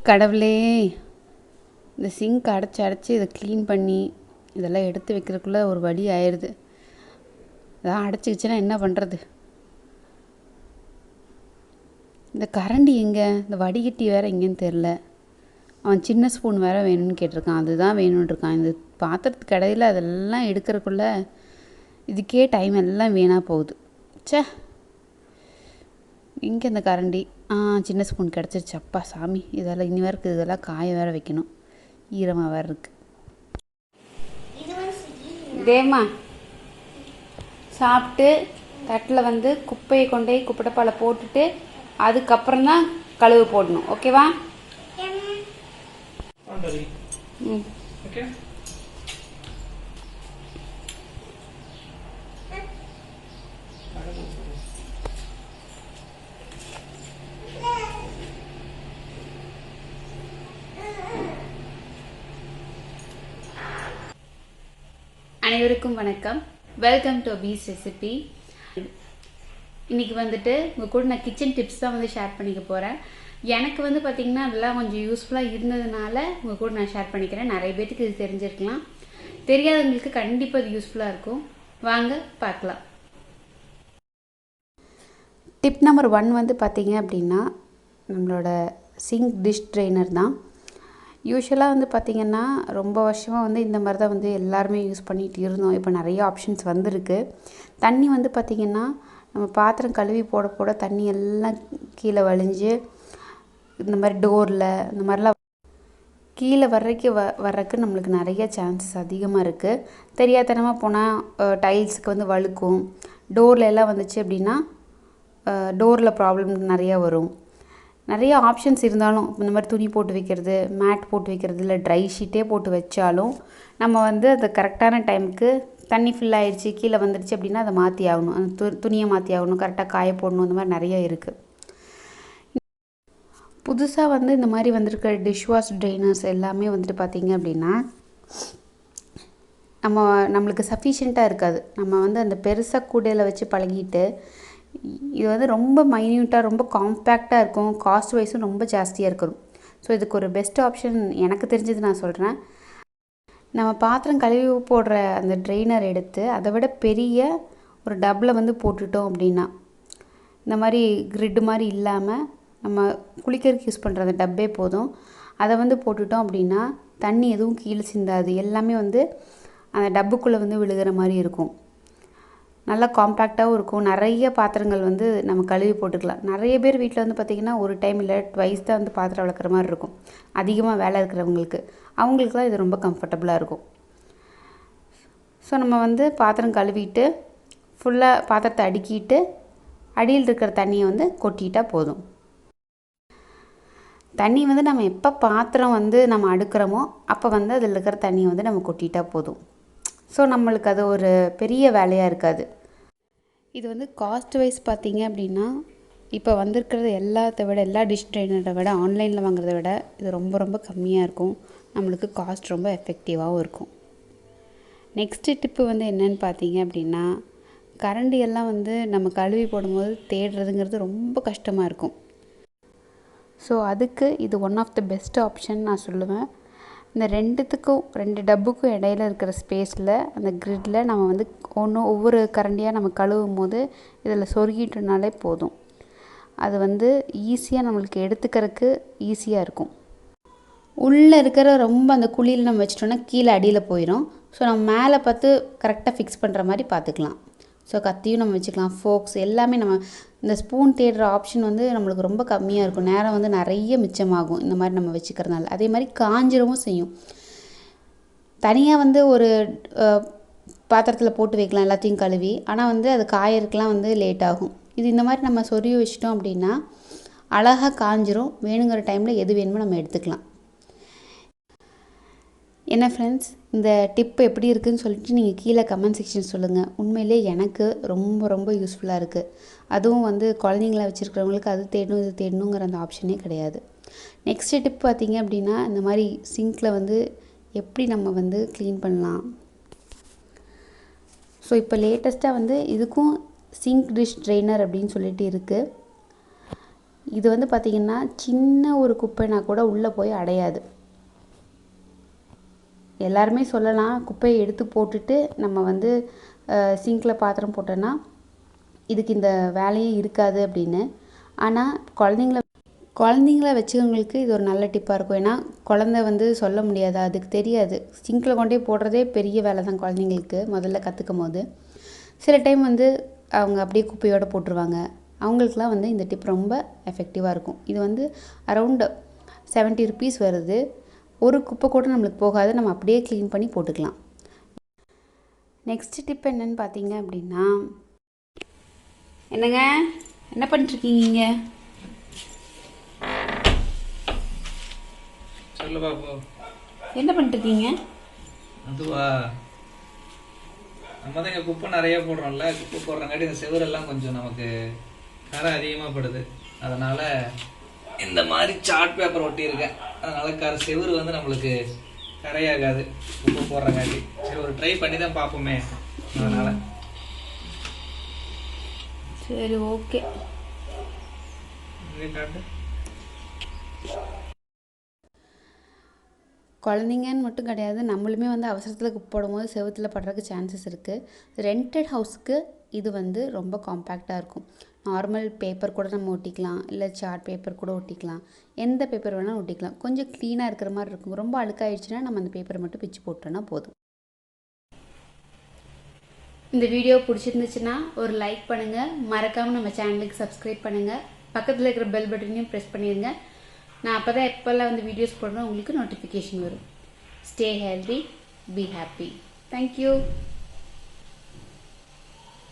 கடவுளே, இந்த சிங்க் அடைச்சி இதை க்ளீன் பண்ணி இதெல்லாம் எடுத்து வைக்கிறதுக்குள்ளே ஒரு வழி ஆயிடுது. இதான் அடைச்சிக்கிச்சுன்னா என்ன பண்ணுறது? இந்த கரண்டி எங்கே? இந்த வடிகட்டி வேறு எங்கேன்னு தெரில. அவன் சின்ன ஸ்பூன் வேறு வேணும்னு கேட்டிருக்கான். அதுதான் வேணும்னு இருக்கான். இந்த பாத்திரத்துக்கு இடையில அதெல்லாம் எடுக்கிறதுக்குள்ளே இதுக்கே டைம் எல்லாம் வீணாக போகுது. சே, எங்கே இந்த கரண்டி? சின்ன ஸ்பூன் கிடச்சிருச்சு. அப்பா சாமி, இதெல்லாம் இனி வேறு இதெல்லாம் காய வேறு வைக்கணும். ஈரமாக வேறு இருக்குது. தேவமா சாப்பிட்டு தட்டில் வந்து குப்பையை கொண்டு போய் குப்பைடப்பால் போட்டுட்டு அதுக்கப்புறம் தான் கழுவு போடணும். ஓகேவா? அனைவருக்கும் வணக்கம். Welcome to peace recipe. இன்றைக்கி வந்துட்டு உங்கள் கூட நான் கிச்சன் டிப்ஸ் தான் வந்து ஷேர் பண்ணிக்க போகிறேன். எனக்கு வந்து பார்த்திங்கன்னா அதெல்லாம் கொஞ்சம் யூஸ்ஃபுல்லாக இருந்ததுனால உங்கள் கூட நான் ஷேர் பண்ணிக்கிறேன். நிறைய பேருக்கு இது தெரிஞ்சிருக்கலாம், தெரியாதவங்களுக்கு கண்டிப்பாக இது யூஸ்ஃபுல்லாக இருக்கும். வாங்க பார்க்கலாம். டிப் நம்பர் 1 வந்து பார்த்திங்க அப்படின்னா நம்மளோட சிங்க் டிஷ் ட்ரெயினர் தான். யூஸ்வலாக வந்து பார்த்திங்கன்னா ரொம்ப வருஷமாக வந்து இந்த மாதிரி தான் வந்து எல்லாருமே யூஸ் பண்ணிகிட்டு இருந்தோம். இப்போ நிறைய ஆப்ஷன்ஸ் வந்திருக்கு. தண்ணி வந்து பார்த்திங்கன்னா நம்ம பாத்திரம் கழுவி போட போட தண்ணி எல்லாம் கீழே வழிஞ்சு இந்த மாதிரி டோரில் இந்த மாதிரிலாம் கீழே வர்றதுக்கு நம்மளுக்கு நிறைய சான்சஸ் அதிகமாக இருக்குது. தெரியாதனமாக போனால் டைல்ஸுக்கு வந்து வழுக்கும். டோரில் எல்லாம் வந்துச்சு அப்படின்னா டோரில் ப்ராப்ளம் நிறையா வரும். நிறைய ஆப்ஷன்ஸ் இருந்தாலும் இந்த மாதிரி துணி போட்டு வைக்கிறது, மேட் போட்டு வைக்கிறது, இல்லை ட்ரை ஷீட்டே போட்டு வச்சாலும் நம்ம வந்து அது கரெக்டான டைமுக்கு தண்ணி ஃபில் ஆகிடுச்சு கீழே வந்துடுச்சு அப்படின்னா அதை மாற்றி ஆகணும். அந்த துணியை மாற்றி ஆகணும், கரெக்டாக காய போடணும். இந்த மாதிரி நிறைய இருக்குது. புதுசாக வந்து இந்த மாதிரி வந்திருக்க டிஷ்வாஷ் ட்ரைனர்ஸ் எல்லாமே வந்துட்டு பார்த்திங்க அப்படின்னா நம்மளுக்கு சஃபிஷியண்ட்டாக இருக்காது. நம்ம வந்து அந்த பெருசாக கூடையில் வச்சு பழகிட்டு இது வந்து ரொம்ப மைன்யூட்டாக ரொம்ப காம்பேக்டாக இருக்கும். காஸ்ட் வைஸும் ரொம்ப ஜாஸ்தியாக இருக்கணும். ஸோ இதுக்கு ஒரு பெஸ்ட் ஆப்ஷன் எனக்கு தெரிஞ்சது நான் சொல்கிறேன். நம்ம பாத்திரம் கழுவி போடுற அந்த ட்ரெயினர் எடுத்து அதை விட பெரிய ஒரு டப்பில் வந்து போட்டுட்டோம் அப்படின்னா, இந்த மாதிரி கிரிட்டு மாதிரி இல்லாமல் நம்ம குளிக்கிறதுக்கு யூஸ் பண்ணுற அந்த டப்பே போதும். அதை வந்து போட்டுட்டோம் அப்படின்னா தண்ணி எதுவும் கீழே சிந்தாது. எல்லாமே வந்து அந்த டப்புக்குள்ளே வந்து விழுகிற மாதிரி இருக்கும். நல்லா காம்பேக்டாகவும் இருக்கும். நிறைய பாத்திரங்கள் வந்து நம்ம கழுவி போட்டுக்கலாம். நிறைய பேர் வீட்டில் வந்து பார்த்திங்கன்னா ஒரு டைம் இல்லை ட்வைஸ் தான் வந்து பாத்திரம் வளர்க்குற மாதிரி இருக்கும். அதிகமாக வேலை இருக்கிறவங்களுக்கு அவங்களுக்குலாம் இது ரொம்ப கம்ஃபர்டபுளாக இருக்கும். ஸோ நம்ம வந்து பாத்திரம் கழுவிட்டு ஃபுல்லாக பாத்திரத்தை அடுக்கிட்டு அடியில் இருக்கிற தண்ணியை வந்து கொட்டிட்டால் போதும். தண்ணி வந்து நம்ம எப்போ பாத்திரம் வந்து நம்ம அடுக்கிறோமோ அப்போ வந்து அதில் இருக்கிற தண்ணியை வந்து நம்ம கொட்டிட்டால் போதும். ஸோ நம்மளுக்கு அது ஒரு பெரிய வேலையாக இருக்காது. இது வந்து காஸ்ட் வைஸ் பார்த்திங்க அப்படின்னா இப்போ வந்திருக்கிறது எல்லா டிஷ் ட்ரைனரை விட ஆன்லைனில் வாங்குறத விட இது ரொம்ப ரொம்ப கம்மியாக இருக்கும். நம்மளுக்கு காஸ்ட் ரொம்ப எஃபெக்டிவாகவும் இருக்கும். நெக்ஸ்ட்டு டிப்பு வந்து என்னென்னு பார்த்தீங்க அப்படின்னா, கரண்டி எல்லாம் வந்து நம்ம கழுவி போடும்போது தேடுறதுங்கிறது ரொம்ப கஷ்டமாக இருக்கும். ஸோ அதுக்கு இது one of the best option நான் சொல்லுவேன். இந்த ரெண்டு டப்புக்கும் இடையில இருக்கிற ஸ்பேஸில் அந்த கிரிட்டில் நம்ம வந்து ஒவ்வொரு கரண்டியாக நம்ம கழுவும் போது இதில் சொருகிட்டோனாலே போதும். அது வந்து ஈஸியாக நம்மளுக்கு எடுத்துக்கிறதுக்கு ஈஸியாக இருக்கும். உள்ளே இருக்கிற ரொம்ப அந்த குழியில் நம்ம வச்சிட்டோன்னா கீழே அடியில் போயிடும். ஸோ நம்ம மேலே பார்த்து கரெக்டாக ஃபிக்ஸ் பண்ணுற மாதிரி பார்த்துக்கலாம். ஸோ கத்தியும் நம்ம வச்சுக்கலாம், ஃபோக்ஸ் எல்லாமே. நம்ம இந்த ஸ்பூன் தேடுற ஆப்ஷன் வந்து நம்மளுக்கு ரொம்ப கம்மியாக இருக்கும். நேரம் வந்து நிறைய மிச்சமாகும் இந்த மாதிரி நம்ம வச்சுக்கிறதுனால. அதே மாதிரி காஞ்சிரவும் செய்யும். தனியாக வந்து ஒரு பாத்திரத்தில் போட்டு வைக்கலாம் எல்லாத்தையும் கழுவி. ஆனால் வந்து அது காயறதுக்கெலாம் வந்து லேட் ஆகும். இது இந்த மாதிரி நம்ம சொருவி வச்சிட்டோம் அப்படின்னா அழகாக காஞ்சிரும். வேணுங்கிற டைமில் எது வேணுமோ நம்ம எடுத்துக்கலாம். என்ன ஃப்ரெண்ட்ஸ், இந்த டிப்பு எப்படி இருக்குதுன்னு சொல்லிட்டு நீங்கள் கீழே கமெண்ட் செக்ஷன் சொல்லுங்கள். உண்மையிலே எனக்கு ரொம்ப ரொம்ப யூஸ்ஃபுல்லாக இருக்குது. அதுவும் வந்து குழந்தைங்கள வச்சுருக்கிறவங்களுக்கு அது தேடணும் இது தேடணுங்கிற அந்த ஆப்ஷனே கிடையாது. நெக்ஸ்ட்டு டிப் பார்த்திங்க அப்படின்னா, இந்த மாதிரி சிங்கில் வந்து எப்படி நம்ம வந்து க்ளீன் பண்ணலாம். ஸோ இப்போ லேட்டஸ்ட்டாக வந்து இதுக்கும் சிங்க் டிஷ் ட்ரெயினர் அப்படின்னு சொல்லிட்டு இருக்குது. இது வந்து பார்த்திங்கன்னா சின்ன ஒரு குப்பைனா கூட உள்ளே போய் அடையாது. எல்லாருமே சொல்லலாம் குப்பையை எடுத்து போட்டுட்டு நம்ம வந்து சிங்கில் பாத்திரம் போட்டோன்னா இதுக்கு இந்த வேலையே இருக்காது அப்படின்னு. ஆனால் குழந்தைங்கள வச்சுக்கவங்களுக்கு இது ஒரு நல்ல டிப்பாக இருக்கும். ஏன்னா குழந்தை வந்து சொல்ல முடியாது, அதுக்கு தெரியாது. சிங்கில் கொண்டே போடுறதே பெரிய வேலை தான் குழந்தைங்களுக்கு முதல்ல கற்றுக்கும் போது. சில டைம் வந்து அவங்க அப்படியே குப்பையோடு போட்டுருவாங்க. அவங்களுக்குலாம் வந்து இந்த டிப் ரொம்ப எஃபெக்டிவாக இருக்கும். இது வந்து அரௌண்ட் 70 ருபீஸ் வருது. ஒரு குப்பை கூட நம்மளுக்கு போகாது, நம்ம அப்படியே க்ளீன் பண்ணி போட்டுக்கலாம். நெக்ஸ்ட் டிப் என்னன்னு பார்த்தீங்க அப்படின்னா, என்னங்க என்ன பண்ணிட்டுருக்கீங்க? சொல்லு பாப்போ. என்ன பண்ணிட்டுருக்கீங்க? அதுவா, நம்ம தான் இங்கே குப்பை நிறைய போடுறோம்ல. குப்பை போடுறங்காட்டி இந்த செவரெல்லாம் கொஞ்சம் நமக்கு கரை அதிகமாக படுது. அதனால் இந்த மாதிரி சார்ட் பேப்பர் ஒட்டியிருக்கேன். அதனால் செவரு வந்து நம்மளுக்கு கரையாகாது குப்பை போடுறங்காட்டி. சரி, ஒரு ட்ரை பண்ணி தான் பார்ப்போமே. அதனால் சரி, ஓகே. காட்டு. குழந்தைங்கன்னு மட்டும் கிடையாது, நம்மளுமே வந்து அவசரத்தில் குப்பை போடும்போது செவுத்தில் படுறதுக்கு சான்சஸ் இருக்குது. ரெண்டட் ஹவுஸ்க்கு இது வந்து ரொம்ப காம்பேக்டாக இருக்கும். நார்மல் பேப்பர் கூட நம்ம ஒட்டிக்கலாம், இல்லை சார்ட் பேப்பர் கூட ஒட்டிக்கலாம், எந்த பேப்பர் வேணாலும் ஒட்டிக்கலாம். கொஞ்சம் க்ளீனாக இருக்கிற மாதிரி இருக்கும். ரொம்ப அழுக்காயிடுச்சுன்னா நம்ம அந்த பேப்பரை மட்டும் பிச்சு போட்டோன்னா போதும். இந்த வீடியோ பிடிச்சிருந்துச்சுன்னா ஒரு லைக் பண்ணுங்கள், மறக்காமல் நம்ம சேனலுக்கு சப்ஸ்கிரைப் பண்ணுங்கள், பக்கத்தில் இருக்கிற பெல் பட்டனையும் ப்ரெஸ் பண்ணிடுங்க. நான் அப்போ தான் எப்போல்லாம் வந்து வீடியோஸ் போடுறேன் உங்களுக்கு நோட்டிஃபிகேஷன் வரும். Stay healthy, be happy. Thank you.